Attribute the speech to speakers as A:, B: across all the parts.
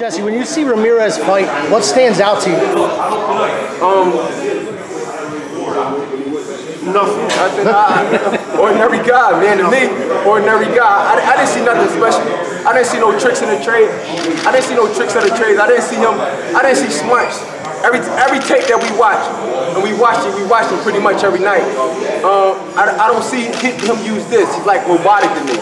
A: Jesse, when you see Ramirez fight, what stands out to you?
B: Nothing. Ordinary guy, man. To me, ordinary guy. I didn't see nothing special. I didn't see no tricks in the trade. I didn't see no tricks in the trades. I didn't see him. I didn't see smarts. Every tape that we watch, and we watched it pretty much every night. I don't see him use this. He's like robotic to me.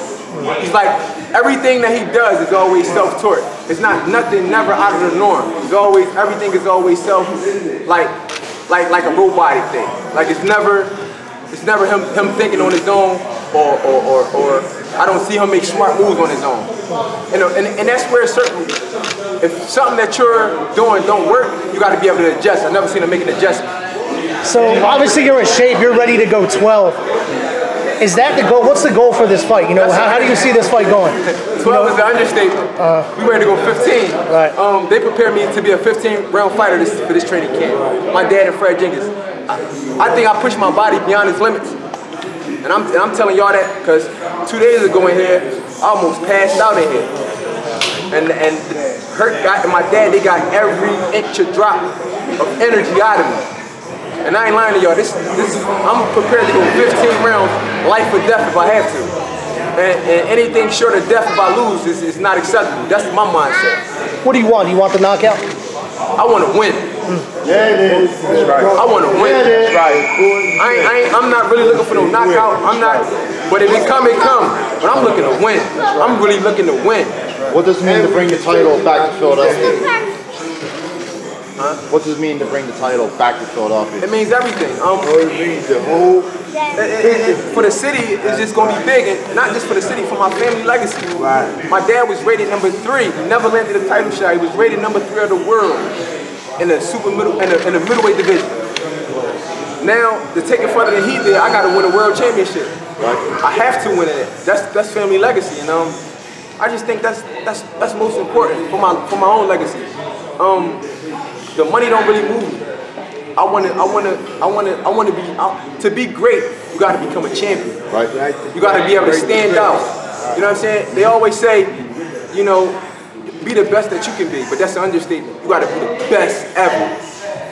B: He's like, everything that he does is always self-taught. It's not nothing, never out of the norm. It's always, everything is always like a robotic thing. Like it's never him thinking on his own, or I don't see him make smart moves on his own. And that's where certainly, if something that you're doing don't work, you got to be able to adjust. I've never seen him make an adjustment.
A: So obviously you're in shape. You're ready to go 12. Is that the goal? What's the goal for this fight? You know, how do you see this fight going?
B: 12 is the understatement. We ready to go 15.
A: Right.
B: They prepared me to be a 15-round fighter for this training camp. My dad and Fred Jenkins. I think I pushed my body beyond its limits. And I'm telling y'all that because 2 days ago in here, I almost passed out in here. And my dad, they got every inch a drop of energy out of me. And I ain't lying to y'all, I'm prepared to go 15 rounds, life or death if I have to. And anything short of death if I lose is not acceptable. That's my mindset.
A: What do you want? Do you want the knockout?
B: I want to win.
C: Yeah, it is. That's right.
B: I want to win.
C: That's right.
B: I'm not really looking for no knockout. I'm not, but if it come, it come. But I'm looking to win. I'm really looking to win.
C: What does it mean to bring the title back to Philadelphia?
B: Huh?
C: What does it mean to bring the title back to Philadelphia?
B: It means everything.
C: It means the whole...
B: For the city, it's just going to be big. And not just for the city, for my family legacy.
C: Right.
B: My dad was rated #3. He never landed a title shot. He was rated #3 of the world in the in the middleweight division. Now, to take it further than he did, I got to win a world championship.
C: Right.
B: I have to win it. That's family legacy. And I just think that's most important for my own legacy. The money don't really move me. I want to be to be great. You got to become a champion.
C: Right.
B: You got to be able to stand out. You know what I'm saying? They always say, you know, be the best that you can be, but that's an understatement. You got to be the best ever,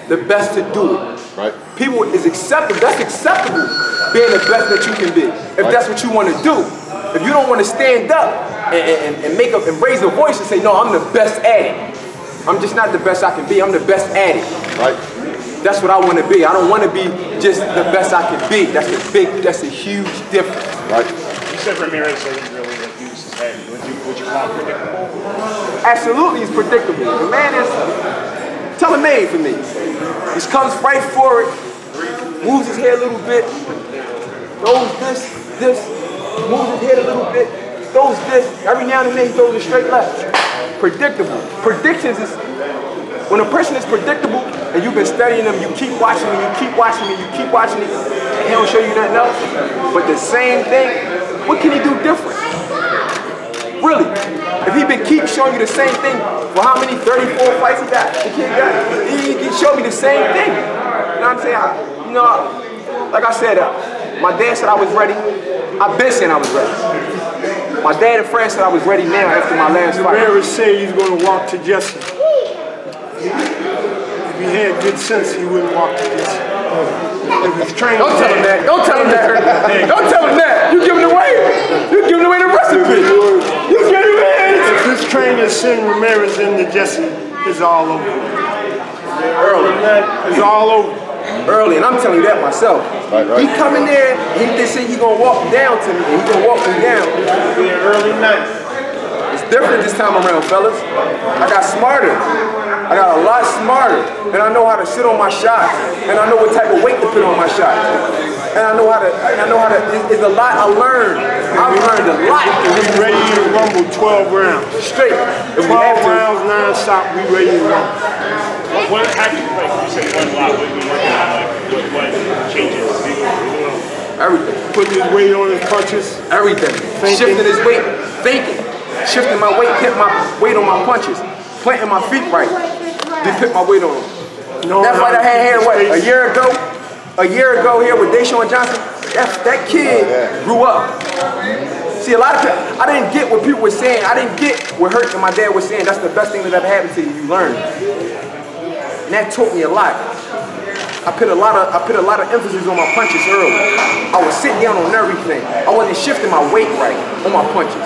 B: the best to do it.
C: Right.
B: People is acceptable. That's acceptable. Being the best that you can be, if that's what you want to do. If you don't want to stand up and make up and raise a voice and say, no, I'm the best at it. I'm just not the best I can be. I'm the best at it.
C: Right.
B: That's what I want to be. I don't want to be just the best I can be. That's a huge difference.
C: Right.
D: You said Ramirez doesn't really use his head. Would you call him predictable?
B: Absolutely, he's predictable. The man is tailor-made for me. He comes right for it, moves his head a little bit, throws this, moves his head a little bit, throws this. Every now and then he throws a straight left. Predictable. Predictions is, when a person is predictable and you've been studying them, you keep watching them, you keep watching it, you keep watching it, and he don't show you nothing else, but the same thing, what can he do different? Really? If he been keep showing you the same thing for how many 34 fights he got, he showed me the same thing. You know what I'm saying? Like I said, my dad said I was ready. I've been saying I was ready. My dad and Fred said I was ready now after my last fight.
E: Ramirez said he's going to walk to Jesse. If he had good sense, he wouldn't walk to Jesse. If trained
B: Don't tell him that. Don't tell him that. Don't tell him that. You're giving away. You're giving away the recipe. You're giving away.
E: If this trainer send Ramirez into Jesse, it's all over.
B: Early.
E: It's all over.
B: Early, and I'm telling you that myself.
C: Right.
B: He come in there, he just say he gonna walk down to me, and he gonna walk me down.
E: Early night.
B: It's different this time around, fellas. I got smarter. I got a lot smarter, and I know how to sit on my shots, and I know what type of weight to put on my shots, and I know how to. It's a lot I learned. I've learned a lot.
E: We ready to rumble 12 rounds.
B: Straight. If
E: 12 rounds non-stop, we ready to rumble.
D: What happened? Like you said, one lot. What you working on? What changes?
B: Everything.
E: Putting his weight on his punches.
B: Everything. Shifting his weight. Thinking. Shifting my weight. Put my weight on my punches. Planting my feet right. Then put my weight on them. That fight I had here, what, a year ago? A year ago here with Deshaun Johnson. That kid grew up. See, a lot of people, I didn't get what people were saying. I didn't get what Hurt and my dad was saying. That's the best thing that ever happened to you. You learn. And that taught me a lot. I put a lot of emphasis on my punches early. I was sitting down on everything. I wasn't shifting my weight right on my punches.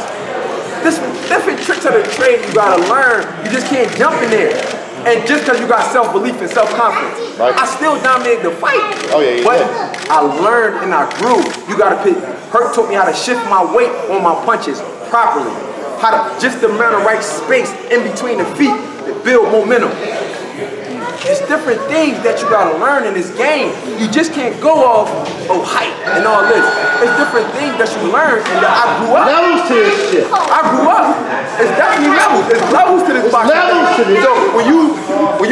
B: This different tricks of the trade you gotta learn. You just can't jump in there. And just because you got self-belief and self-confidence, right. I still dominated the fight.
C: Oh yeah,
B: but I learned and I grew. You gotta pick. Hurt taught me how to shift my weight on my punches properly. How to just the amount of right space in between the feet to build momentum. It's different things that you gotta learn in this game. You just can't go off height and all this. It's different things that you learn and that I grew up.
C: Levels to this shit.
B: I grew up. It's definitely levels. It's levels to this boxing.
C: Levels to this.
B: So when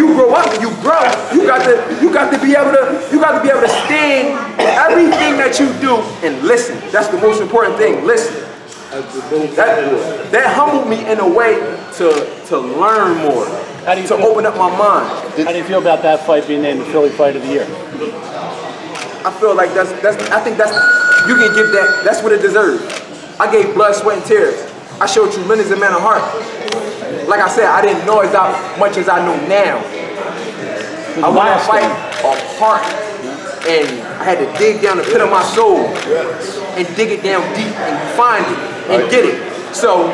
B: you grow up, when you grow, you got to be able to stand everything that you do and listen. That's the most important thing. Listen. That humbled me in a way to learn more. To open up my mind.
F: How do you feel about that fight being named the Philly Fight of the Year?
B: I feel like I think you can give that, that's what it deserves. I gave blood, sweat, and tears. I showed tremendous amount of heart. Like I said, I didn't know as much as I know now. I won that fight of heart. And I had to dig down the pit of my soul and dig it down deep and find it and get it. So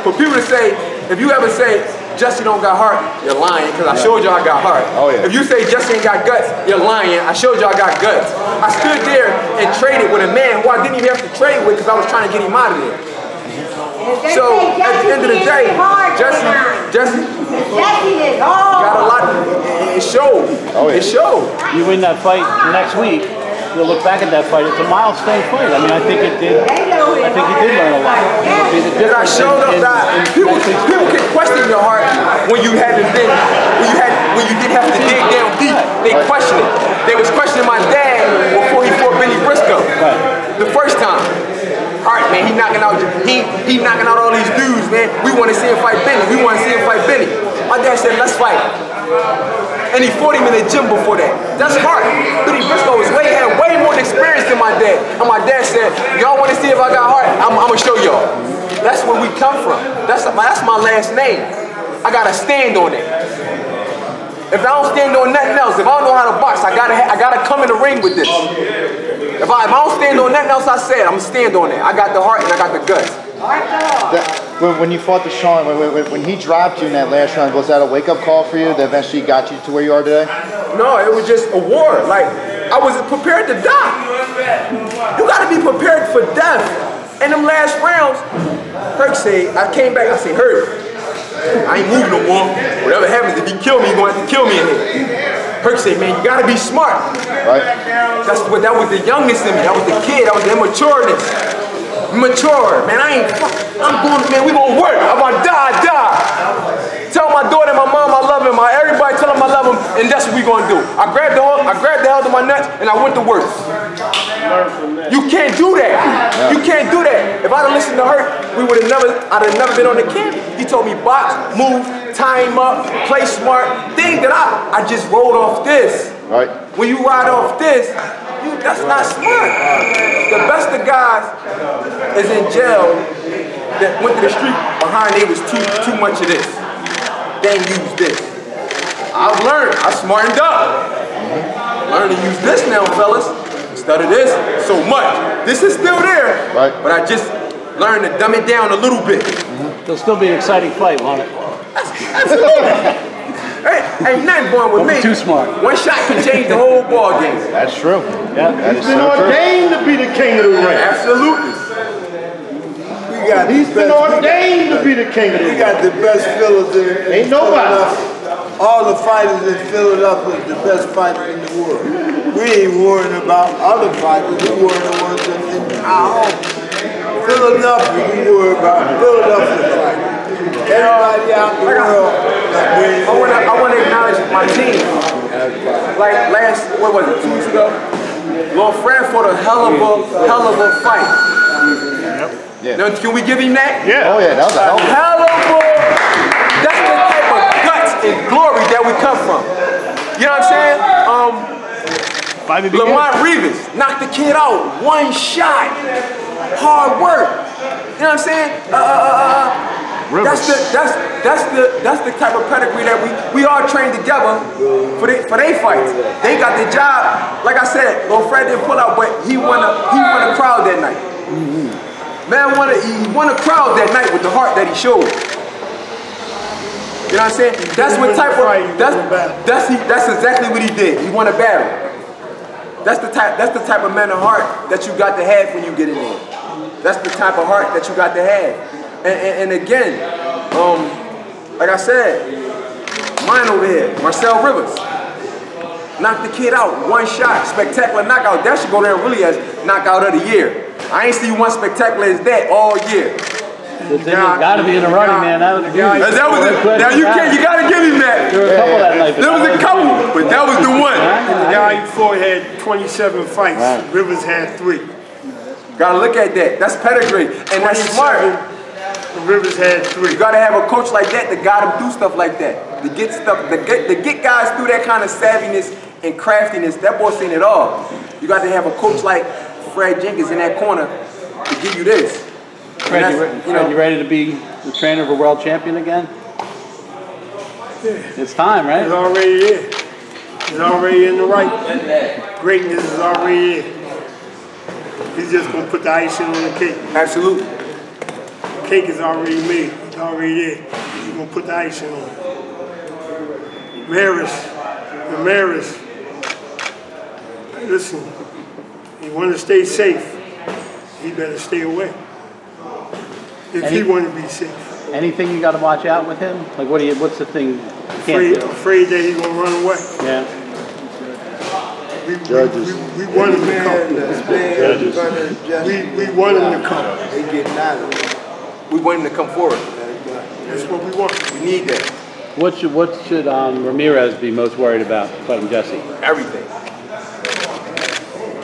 B: for people to say, if you ever say, Jesse don't got heart, you're lying, because I showed you I got heart.
C: Oh, yeah.
B: If you say Jesse ain't got guts, you're lying. I showed you I got guts. I stood there and traded with a man who I didn't even have to trade with because I was trying to get him out of there. So at the end of the day, Jesse got a lot. It showed.
C: Oh, yeah.
B: It showed.
F: You win that fight next week, you'll look back at that fight. It's a milestone fight. I mean, I think it did. I think you did learn a lot.
B: And I showed up that people can question your heart when you hadn't been, when you didn't have to dig down deep. They question it. They was questioning my dad before he fought Benny Briscoe. The first time. Hart, man, he knocking out all these dudes, man. We want to see him fight Benny. We want to see him fight Benny. My dad said, let's fight. And he fought him in the gym before that. That's Hart. Benny Briscoe had way more experience than my dad. And my dad said, y'all want to see if I got heart? I'm going to show y'all. That's where we come from. That's my last name. I got to stand on it. If I don't stand on nothing else, if I don't know how to box, I gotta come in the ring with this. If I don't stand on nothing else I said, I'm going to stand on it. I got the heart and I got the guts.
C: When you fought Deshaun, when he dropped you in that last round, was that a wake-up call for you that eventually got you to where you are today?
B: No, it was just a war. Like, I was prepared to die. You got to be prepared for death. In them last rounds, Hurt said, I came back, I said, Hurt, I ain't moving no more. Whatever happens, if he kill me, he's going to have to kill me in here. Hurt said, man, you got to be smart. Right. That was the youngest in me. That was the kid. That was the immatureness. Mature, man, I'm going, man, we gonna work. I'm gonna die. Tell my daughter and my mom I love him. Everybody tell them I love him, and that's what we gonna do. I grabbed the hell to my nuts, and I went to work. You can't do that. You can't do that. If I'd have listened to Hurt, I'd have never been on the camp. He told me box, move, tie him up, play smart. Thing that I just rolled off this. Right. When you ride off this, that's not smart. The best of guys is in jail that went to the street behind they was too much of this. They ain't use this. I've learned. I smartened up. I learned to use this now, fellas. Instead of this, so much. This is still there, right? But I just learned to dumb it down a little bit.
F: It'll still be an exciting fight, won't it?
B: Absolutely. Ain't nothing going with me.
F: Too smart.
B: One shot can change the whole ball game.
C: That's true.
F: Yeah.
E: He's been ordained to be the king of the ring.
B: Absolutely.
E: He's been ordained to be the king of the ring.
G: We got the best fillers in
E: Ain't nobody.
G: All the fighters in Philadelphia is the best fighter in the world. We ain't worrying about other fighters. We worrying the ones that in our home. Philadelphia, we worry about Philadelphia fighters. Everybody out in the world.
B: I want to acknowledge my team. Like what was it, 2 weeks ago? Lil Fran fought a hell of a fight.
C: Yeah.
B: Now, can we give him that?
C: Yeah. Oh yeah, that was a hell of a
B: That's the type of guts and glory that we come from. You know what I'm saying? Lamont Rivas knocked the kid out. One shot. Hard work. You know what I'm saying? That's the type of pedigree that we all train together for they fights. They got the job. Like I said, Lil Fred didn't pull out, but he won a crowd that night. Man he won a crowd that night with the heart that he showed. You know what I'm saying? That's what type of that's exactly what he did. He won a battle. That's the type of man of heart that you got to have when you get in there. That's the type of heart that you got to have. And again, like I said, mine over here, Marcel Rivers. Knocked the kid out, one shot, spectacular knockout. That should go there really as knockout of the year. I ain't see one spectacular as that all year.
F: Got to be in the running, man. That was
B: now you got to give him that.
F: There were a couple that night.
B: There was a couple, but that was the one.
E: The guy before had 27 fights. Right. Rivers had 3.
B: Gotta look at that. That's pedigree, and that's smart.
E: Rivers had 3.
B: You gotta have a coach like that to guide him through stuff like that. To get guys through that kind of savviness and craftiness. That boy seen it all. You got to have a coach like Fred Jenkins in that corner to give you this.
F: Fred, you ready to be the trainer of a world champion again?
E: Yeah.
F: It's time, right?
E: It's already there. It's already in the right. Greatness is already there. He's just going to put the icing on the cake.
B: Absolutely.
E: The cake is already made. It's already there. He's going to put the icing on it. Ramirez. Listen, you want to stay safe, he better stay away. If he want to be safe.
F: Anything you got to watch out with him? Like what's the thing you can't do?
E: Afraid that he's going to run away.
F: Yeah.
E: We want him to come. We want him to come.
G: They getting out of it.
B: We want him to come forward.
E: That's what we want.
B: We need that.
F: What should Ramirez be most worried about fighting Jesse?
B: Everything.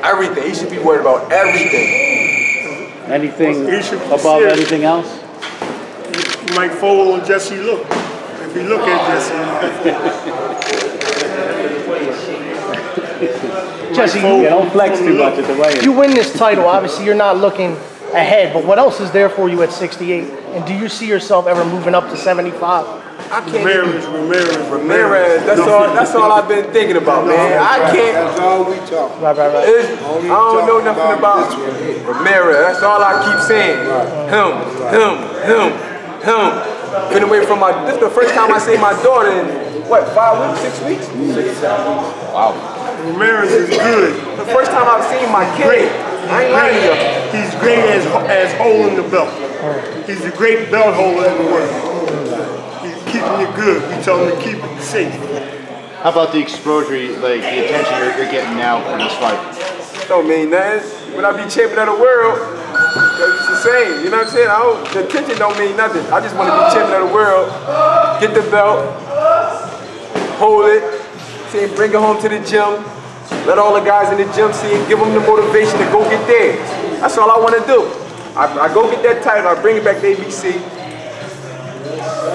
B: Everything. He should be worried about everything.
F: Anything above anything else?
E: He might follow on Jesse look. If you look at Jesse.
A: Jesse,
F: don't flex too much at the weigh-in.
A: You win this title, obviously you're not looking ahead, but what else is there for you at 68? And do you see yourself ever moving up to 75?
B: I can't.
E: Ramirez.
B: That's all I've been thinking about, man. I can't.
G: That's all we talk.
A: Right.
B: I don't know nothing about Ramirez. That's all I keep saying. Him. Been away from this is the first time I seen my daughter in what, 5 weeks, 6 weeks? 6, 7 weeks. Wow.
E: Ramirez is good.
B: The first time I've seen my kid. I ain't lying to you.
E: He's great as holding the belt. He's a great belt holder in the world. Keeping it good. We tell him to keep it safe.
C: How about the exposure, like the attention you're getting now from this fight?
B: Don't mean nothing. When I be champion of the world, it's the same. You know what I'm saying? The attention don't mean nothing. I just want to be champion of the world, get the belt, hold it, see, bring it home to the gym, let all the guys in the gym see it, give them the motivation to go get theirs. That's all I want to do. I go get that title, I bring it back to ABC.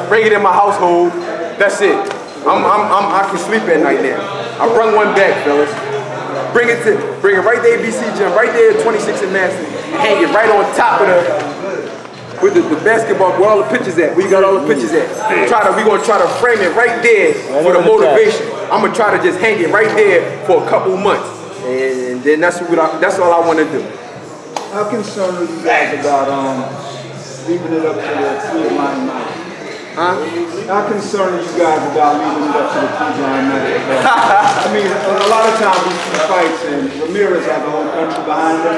B: Bring it in my household. That's it. I can sleep at night now. I brought one back, fellas. Bring it right to ABC gym, right there at 26 and Madison. Hang it right on top of with the basketball where all the pictures at. Where you got all the pictures at. We gonna try to frame it right there for the motivation. I'm gonna try to just hang it right there for a couple months, and then that's all I want to do.
G: How concerned are you guys about leaving it up to the 3-line match?
B: Huh?
G: How concerned are you guys about leaving it up to the 3-line match? I mean, a lot of times we see fights and Ramirez has the whole country behind him.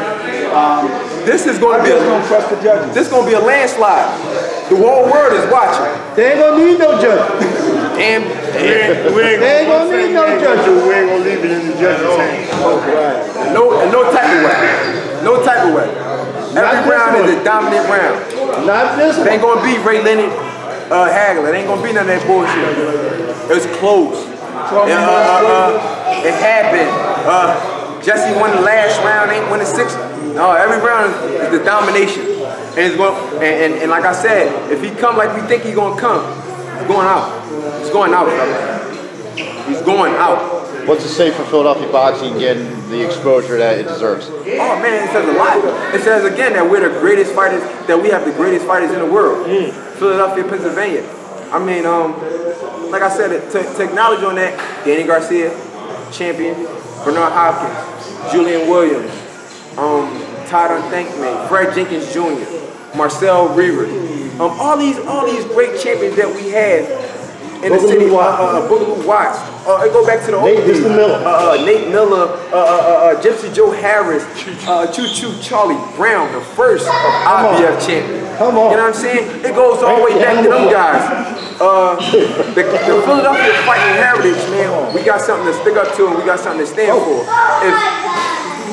B: This is going to be
G: trust the judges.
B: This is going to be a landslide. The whole world is watching.
G: They ain't gonna need no judges.
B: And
E: we ain't gonna need no judges. We ain't gonna leave it in the judges' hands.
B: No type of way. No type of way. Every round is a dominant round.
G: Not this one.
B: It ain't gonna be Ray Leonard, Hagler. It ain't gonna be none of that bullshit. It was close. It happened. Jesse won the last round, ain't won the 6th. No, every round is the domination. And it's going, and like I said, if he come like we think he's gonna come, he's going out. He's going out, brother. He's going out.
C: What's it say for Philadelphia boxing getting the exposure that it deserves?
B: Oh man, it says a lot. It says again that we're the greatest fighters, that we have the greatest fighters in the world. Philadelphia, Pennsylvania. I mean, like I said, to acknowledge on that, Danny Garcia, champion, Bernard Hopkins, Julian Williams, Todd Unthankman, Fred Jenkins Jr., Marcel Reaver, all these great champions that we had in the city. Boogaloo Watts. I go back to the old days. Nate Miller, Gypsy Joe Harris, Choo Choo Charlie Brown, the first IBF champion.
A: Come on.
B: You know what I'm saying? It goes all the way back to them guys. The Philadelphia fighting heritage, man, we got something to stick up to and we got something to stand for.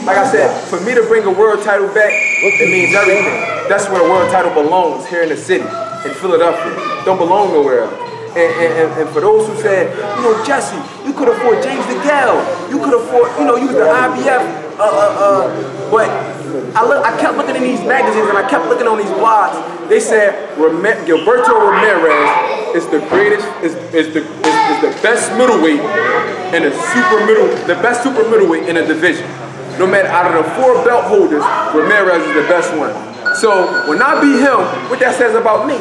B: Like I said, for me to bring a world title back, it means everything. That's where the world title belongs, here in the city, in Philadelphia. Don't belong nowhere else. And for those who said, you know, Jesse, you could afford James DeGale, you could afford, you know, you was the IBF, but I kept looking in these magazines and I kept looking on these blogs. They said Gilberto Ramirez is the greatest, is the best middleweight and the best super middleweight in a division. No matter out of the 4 belt holders, Ramirez is the best one. So when I beat him, what that says about me?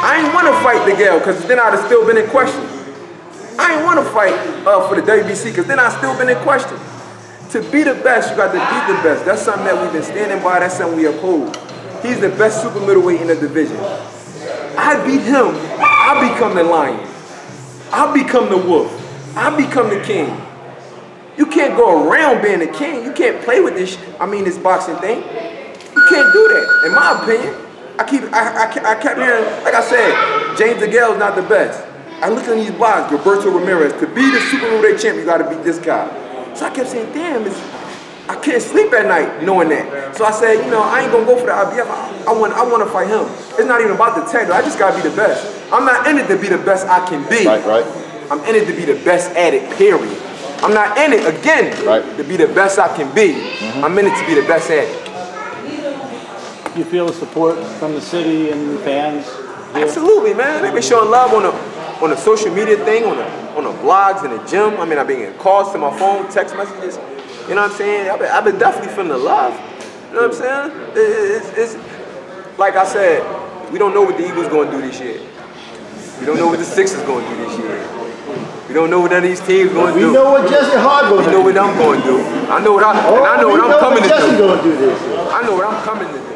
B: I ain't want to fight DeGale because then I'd have still been in question. I ain't want to fight for the WBC because then I'd still been in question. To be the best, you got to beat the best. That's something that we've been standing by. That's something we uphold. He's the best super middleweight in the division. I beat him. I become the lion. I become the wolf. I become the king. You can't go around being the king. You can't play with this, this boxing thing. You can't do that, in my opinion. I kept hearing, like I said, James DeGale is not the best. I looked at these blogs, Gilberto Ramirez, to be the super middleweight champion, you got to beat this guy. So I kept saying, damn, I can't sleep at night knowing that. So I said, you know, I ain't gonna go for the IBF. I want to fight him. It's not even about the title. I just gotta be the best. I'm not in it to be the best I can be.
C: Right.
B: I'm in it to be the best at it, period. I'm not in it, again, to be the best I can be. I'm in it to be the best at it.
F: You feel the support from the city and fans here?
B: Absolutely, man. They've been showing love on the social media thing, on the blogs, in the gym. I've been getting calls to my phone, text messages. You know what I'm saying? I've been definitely feeling the love. You know what I'm saying? It's like I said, we don't know what the Eagles going to do this year. We don't know what the Sixers going to do this year. We don't know what none of these teams going to do.
A: We know what Jesse Hart going to do.
B: We know what I'm going to do. I know what I'm coming to do.
A: Jesse going to do this.
B: I know what I'm coming to do.